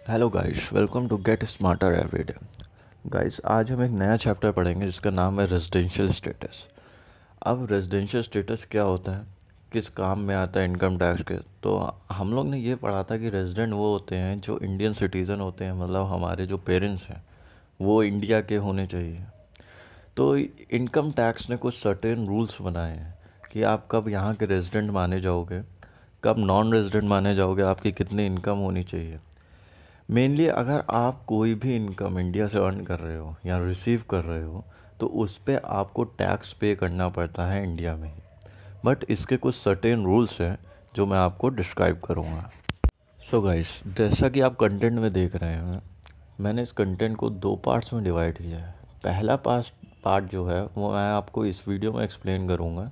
Hello guys, welcome to get smarter everyday. Guys, आज हम एक नया चैप्टर पढ़ेंगे जिसका नाम है रेजिडेंशियल स्टेटस। अब रेजिडेंशियल स्टेटस क्या होता है, किस काम में आता है इनकम टैक्स के। तो हम लोग ने ये पढ़ा था कि रेजिडेंट वो होते हैं जो इंडियन सिटीज़न होते हैं, मतलब हमारे जो पेरेंट्स हैं वो इंडिया के होने चाहिए। तो इनकम टैक्स ने कुछ सर्टेन रूल्स बनाए हैं कि आप कब यहाँ के रेजिडेंट माने जाओगे, कब नॉन रेजिडेंट माने जाओगे, आपकी कितनी इनकम होनी चाहिए। मेनली अगर आप कोई भी इनकम इंडिया से अर्न कर रहे हो या रिसीव कर रहे हो तो उस पे आपको टैक्स पे करना पड़ता है इंडिया में ही। बट इसके कुछ सर्टेन रूल्स हैं जो मैं आपको डिस्क्राइब करूँगा। सो गाइस, जैसा कि आप कंटेंट में देख रहे हैं, मैंने इस कंटेंट को दो पार्ट्स में डिवाइड किया है। पहला पार्ट जो है वो मैं आपको इस वीडियो में एक्सप्लेन करूँगा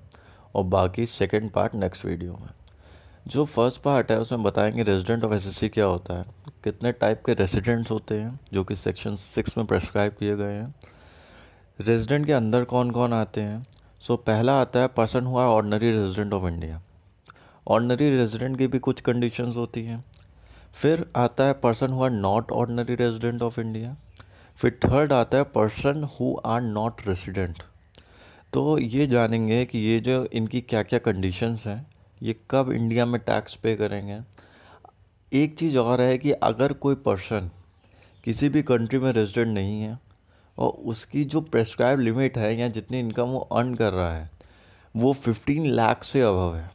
और बाकी सेकेंड पार्ट नेक्स्ट वीडियो में। जो फर्स्ट पार्ट है उसमें बताएंगे रेजिडेंट ऑफ एसएससी क्या होता है, कितने टाइप के रेसिडेंट्स होते हैं जो कि सेक्शन 6 में प्रेस्क्राइब किए गए हैं, रेजिडेंट के अंदर कौन कौन आते हैं। सो पहला आता है पर्सन हुआ ordinary resident of India. Ordinary resident की भी कुछ कंडीशंस होती हैं। फिर आता है person who not ordinary resident of India. फिर थर्ड आता है person who are not resident. तो ये जानेंगे कि ये जो इनकी क्या क्या कंडीशंस हैं, ये कब इंडिया में टैक्स पे करेंगे। एक चीज़ और है कि अगर कोई पर्सन किसी भी कंट्री में रेजिडेंट नहीं है और उसकी जो प्रेस्क्राइब लिमिट है या जितनी इनकम वो अर्न कर रहा है वो 15 लाख से अबव है।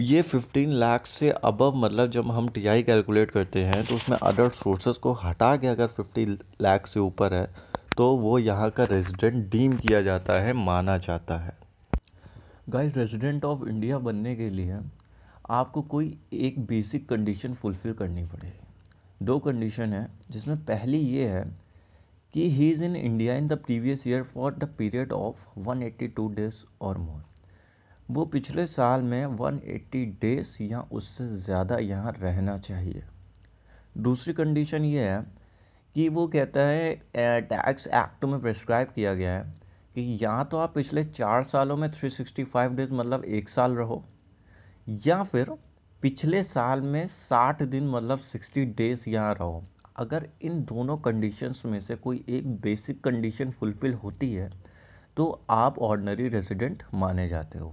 ये 15 लाख से अबव मतलब जब हम टीआई कैलकुलेट करते हैं तो उसमें अदर सोर्सेज को हटा के अगर 50 लाख से ऊपर है तो वो यहाँ का रेजिडेंट डीम किया जाता है, माना जाता है। गाइस, रेजिडेंट ऑफ इंडिया बनने के लिए आपको कोई एक बेसिक कंडीशन फुलफ़िल करनी पड़ेगी। दो कंडीशन है जिसमें पहली ये है कि he is in India in the previous year for the period of 182 days और मोर। वो पिछले साल में 180 डेज या उससे ज़्यादा यहाँ रहना चाहिए। दूसरी कंडीशन ये है कि वो कहता है टैक्स एक्ट में प्रेस्क्राइब किया गया है कि यहाँ तो आप पिछले 4 सालों में 365 डेज मतलब एक साल रहो, या फिर पिछले साल में 60 दिन मतलब 60 डेज यहाँ रहो। अगर इन दोनों कंडीशंस में से कोई एक बेसिक कंडीशन फुलफ़िल होती है तो आप ऑर्डिनरी रेजिडेंट माने जाते हो।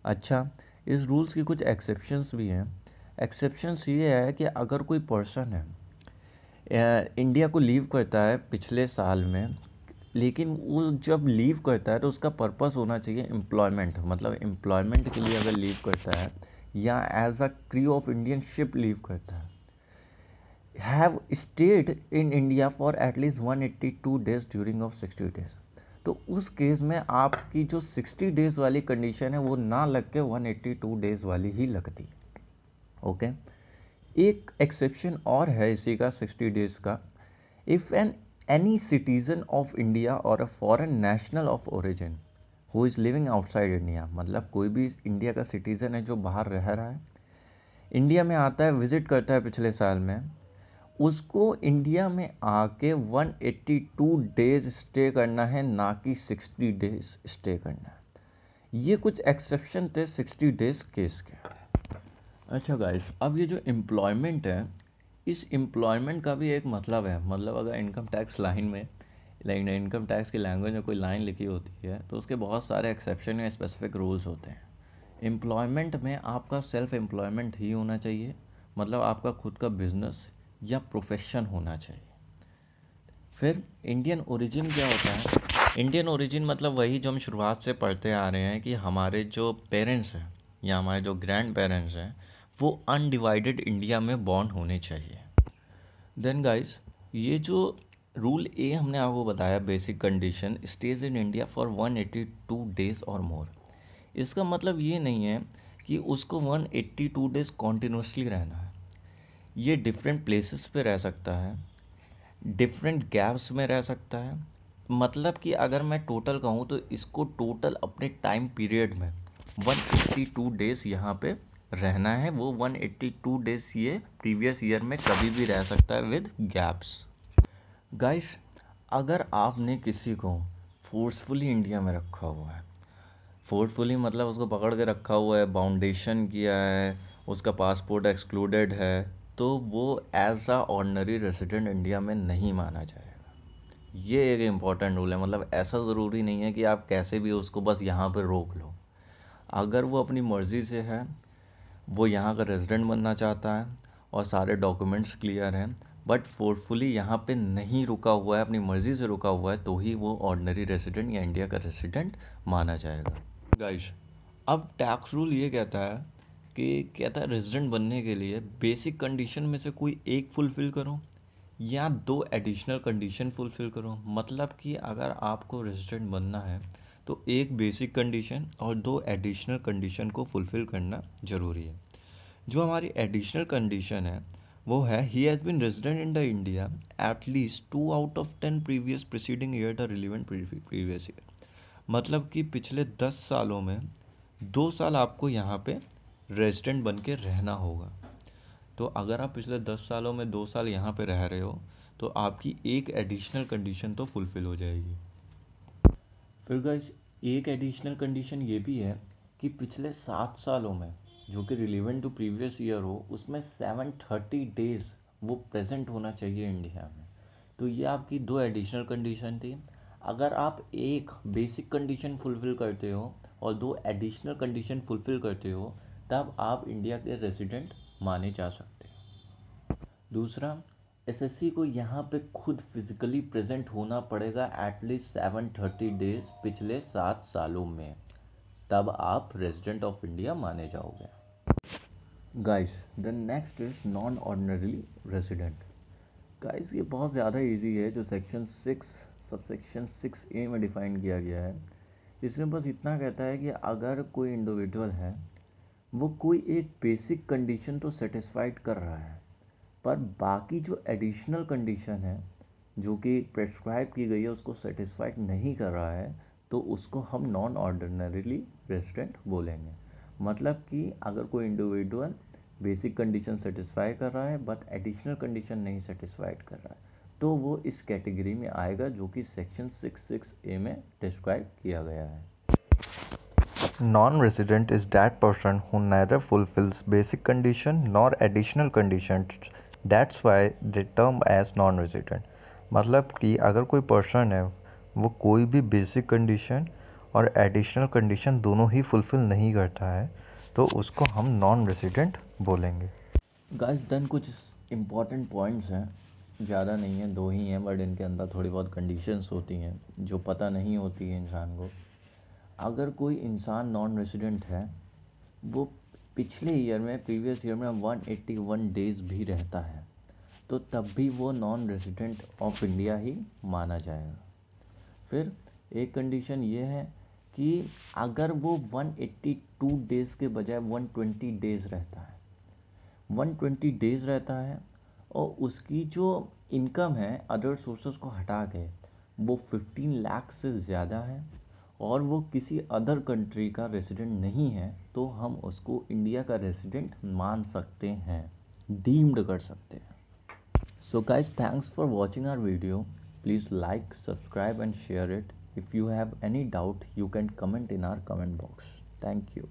अच्छा, इस रूल्स की कुछ एक्सेप्शंस भी हैं। एक्सेप्शंस ये है कि अगर कोई पर्सन है इंडिया को लीव करता है पिछले साल में, लेकिन वो जब लीव करता है तो उसका पर्पस होना चाहिए एम्प्लॉयमेंट, मतलब एम्प्लॉयमेंट के लिए अगर लीव करता है या as a crew of Indian ship leave करता है, have stayed in India for at least 182 days during of 60 days. तो उस केस में आपकी जो 60 डेज वाली कंडीशन है वो ना लग के 182 डेज वाली ही लगती। ओके, एक एक्सेप्शन और है इसी का 60 डेज का। If an any citizen of India और a foreign national of origin who is living outside India, मतलब कोई भी इंडिया का सिटीज़न है जो बाहर रह रहा है, इंडिया में आता है, विजिट करता है पिछले साल में, उसको इंडिया में आके 182 डेज स्टे करना है, ना कि 60 डेज स्टे करना है। ये कुछ एक्सेप्शन थे 60 डेज केस के। अच्छा गाइस, अब ये जो एम्प्लॉयमेंट है, इस एम्प्लॉयमेंट का भी एक मतलब है। मतलब अगर इनकम टैक्स लाइन में, लाइक इनकम टैक्स की लैंग्वेज में कोई लाइन लिखी होती है तो उसके बहुत सारे एक्सेप्शन या स्पेसिफिक रूल्स होते हैं। एम्प्लॉयमेंट में आपका सेल्फ एम्प्लॉयमेंट ही होना चाहिए, मतलब आपका खुद का बिजनेस या प्रोफेशन होना चाहिए। फिर इंडियन ओरिजिन क्या होता है? इंडियन ओरिजिन मतलब वही जो हम शुरुआत से पढ़ते आ रहे हैं कि हमारे जो पेरेंट्स हैं या हमारे जो ग्रैंड पेरेंट्स हैं वो अनडिवाइडेड इंडिया में बॉर्न होने चाहिए। देन गाइस, ये जो रूल ए हमने आपको बताया, basic condition stage in India for 182 days और मोर, इसका मतलब ये नहीं है कि उसको 182 डेज कॉन्टिन्यूसली रहना है। ये डिफरेंट प्लेसेस पे रह सकता है, डिफरेंट गैप्स में रह सकता है। मतलब कि अगर मैं टोटल कहूँ तो इसको टोटल अपने टाइम पीरियड में 182 डेज यहाँ पे रहना है। वो 182 डेज ये प्रीवियस ईयर में कभी भी रह सकता है विद गैप्स। गाइस, अगर आपने किसी को फोर्सफुली इंडिया में रखा हुआ है, फोर्सफुली मतलब उसको पकड़ के रखा हुआ है, बाउंडेशन किया है, उसका पासपोर्ट एक्सक्लूडेड है, तो वो as a ordinary resident India में नहीं माना जाएगा। ये एक इम्पॉर्टेंट रूल है, मतलब ऐसा ज़रूरी नहीं है कि आप कैसे भी उसको बस यहाँ पे रोक लो। अगर वो अपनी मर्ज़ी से है, वो यहाँ का रेजिडेंट बनना चाहता है और सारे डॉक्यूमेंट्स क्लियर हैं, बट फोर्सफुली यहाँ पे नहीं रुका हुआ है, अपनी मर्ज़ी से रुका हुआ है, तो ही वो ऑर्डिनरी रेजिडेंट या इंडिया का रेजिडेंट माना जाएगा। गाइस, अब टैक्स रूल ये कहता है कहता है रेजिडेंट बनने के लिए बेसिक कंडीशन में से कोई एक फुलफ़िल करो या दो एडिशनल कंडीशन फुलफ़िल करो। मतलब कि अगर आपको रेजिडेंट बनना है तो एक बेसिक कंडीशन और दो एडिशनल कंडीशन को फुलफ़िल करना ज़रूरी है। जो हमारी एडिशनल कंडीशन है वो है he has been resident in the India at least 2 out of 10 previous preceding year the relevant previous year. मतलब कि पिछले 10 सालों में 2 साल आपको यहाँ पे रेजिडेंट बन के रहना होगा। तो अगर आप पिछले 10 सालों में 2 साल यहाँ पे रह रहे हो तो आपकी एक एडिशनल कंडीशन तो फुलफ़िल हो जाएगी। फिर गाइस, एक एडिशनल कंडीशन ये भी है कि पिछले 7 सालों में जो कि रिलेवेंट टू प्रीवियस ईयर हो उसमें 730 डेज़ वो प्रेजेंट होना चाहिए इंडिया में। तो ये आपकी दो एडिशनल कंडीशन थी। अगर आप एक बेसिक कंडीशन फुलफ़िल करते हो और दो एडिशनल कंडीशन फुलफ़िल करते हो तब आप इंडिया के रेसिडेंट माने जा सकते हैं। दूसरा, एसएससी को यहाँ पे खुद फिजिकली प्रेजेंट होना पड़ेगा एटलीस्ट 730 डेज पिछले 7 सालों में, तब आप रेजिडेंट ऑफ इंडिया माने जाओगे। Guys, the next is non ordinary resident. Guys, ये बहुत ज़्यादा इजी है, जो सेक्शन 6 सबसेक्शन 6A में डिफाइन किया गया है। इसमें बस इतना कहता है कि अगर कोई इंडिविजुअल है वो कोई एक बेसिक कंडीशन तो सेटिस्फाइड कर रहा है पर बाकी जो एडिशनल कंडीशन है जो कि प्रेस्क्राइब की गई है उसको सेटिस्फाइड नहीं कर रहा है, तो उसको हम नॉन ऑर्डिनरीली रेजिडेंट बोलेंगे। मतलब कि अगर कोई इंडिविजुअल बेसिक कंडीशन सेटिस्फाई कर रहा है बट एडिशनल कंडीशन नहीं सेटिस्फाइड कर रहा है तो वो इस कैटेगरी में आएगा जो कि सेक्शन 6(6)A में डिस्क्राइब किया गया है। Non-resident is that person who neither fulfills basic condition nor additional conditions. That's why they term as non-resident. मतलब कि अगर कोई पर्सन है वो कोई भी बेसिक कंडीशन और एडिशनल कंडीशन दोनों ही फुलफिल नहीं करता है तो उसको हम नॉन रेसिडेंट बोलेंगे। गाइस, देन कुछ इम्पॉर्टेंट पॉइंट्स हैं, ज़्यादा नहीं है, 2 ही हैं, बट इनके अंदर थोड़ी बहुत कंडीशंस होती हैं जो पता नहीं होती है इंसान को। अगर कोई इंसान नॉन रेसिडेंट है वो पिछले ईयर में प्रीवियस ईयर में 181 डेज़ भी रहता है तो तब भी वो नॉन रेसिडेंट ऑफ इंडिया ही माना जाएगा। फिर एक कंडीशन ये है कि अगर वो 182 डेज़ के बजाय 120 डेज़ रहता है, 120 डेज़ रहता है और उसकी जो इनकम है अदर सोर्सेस को हटा के वो 15 लाख से ज़्यादा है और वो किसी अदर कंट्री का रेसिडेंट नहीं है तो हम उसको इंडिया का रेसिडेंट मान सकते हैं, डीम्ड कर सकते हैं। So guys, thanks for watching our video. Please like, subscribe and share it. If you have any doubt, you can comment in our comment box. Thank you.